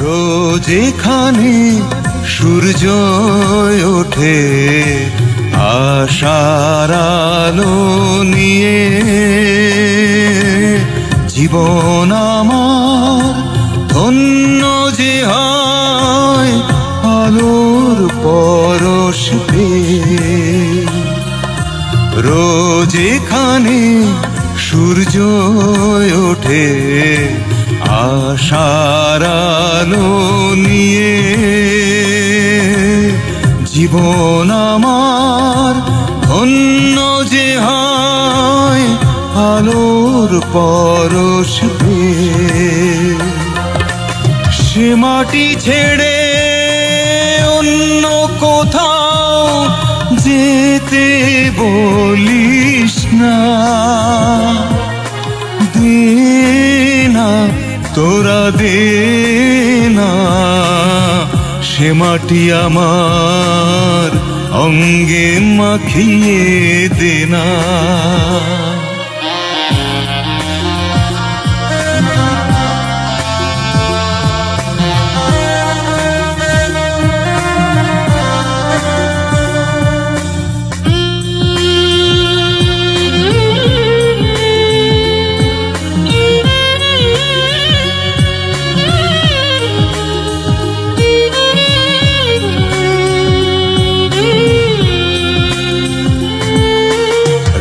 রোজ এখানে সূর্য ওঠে আশার আলো নিয়ে, জীবন আমার ধন্য যে হয় আলোর পরশ পেয়ে। রোজ এখানে সূর্য ওঠে আশার আলো নিয়ে, জীবন আমার ধন্য যে হয় আলোর পরশ পেয়ে। সে মাটি ছেড়ে অন্য কোথাও যেতে বলিস না, দে না তোরা দে না, সে মাটি আমার অঙ্গে মাখিয়ে দে না।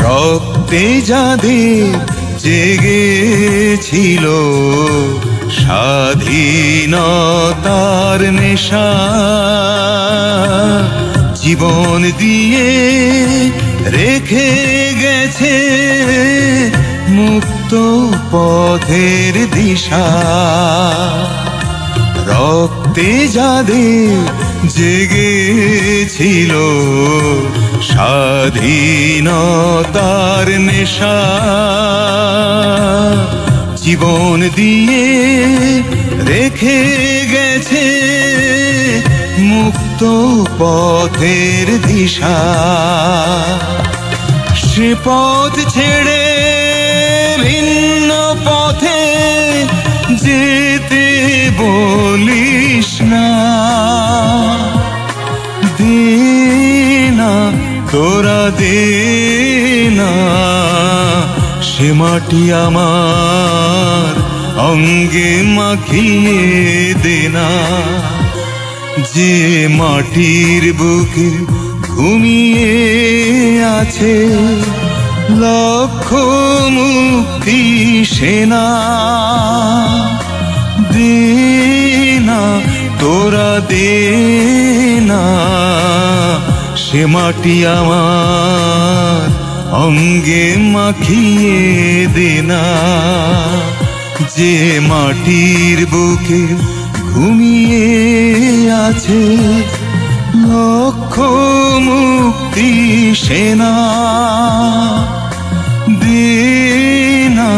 রক্তে যাদের জেগেছিল স্বাধীনতার নেশা, জীবন দিয়ে রেখে গেছে মুক্ত পথের দিশা। রক্তে যাদের জেগেছিল স্বাধীনতার নেশা, জীবন দিয়ে রেখে গেছে মুক্ত পথের দিশা। সে পথ ছেড়ে ভিন্ন পথে যেতে বলিস না, দে না তোরা দে না, সে মাটি আমার অঙ্গে মাখিয়ে দে না। যে মাটির বুকে ঘুমিয়ে আছে লক্ষ মুক্তি সেনা, দে না তোরা দে না, সে মাটি আমার অঙ্গে মাখিয়ে দে না। যে মাটির বুকে ঘুমিয়ে আছে লক্ষ মুক্তি সেনা, দে না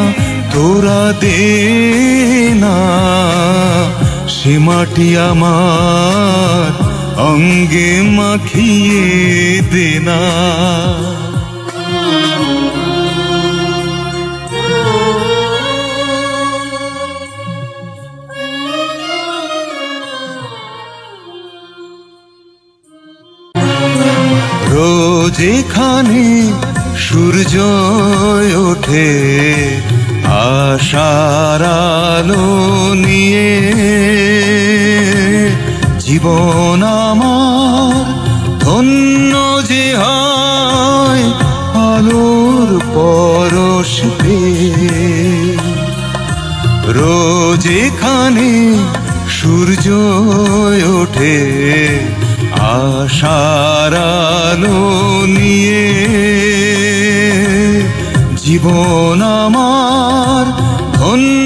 তোরা দে না, সে মাটি আমার অঙ্গে মাখিয়ে দে না। রোজ এখানে সূর্য ওঠে আশার আলো নিয়ে, জীবন আমার ধন্য যে হয় আলোর পরশ পেয়ে। রোজ এখানে সূর্য ওঠে আশার আলো নিয়ে, জীবন আমার ধন্য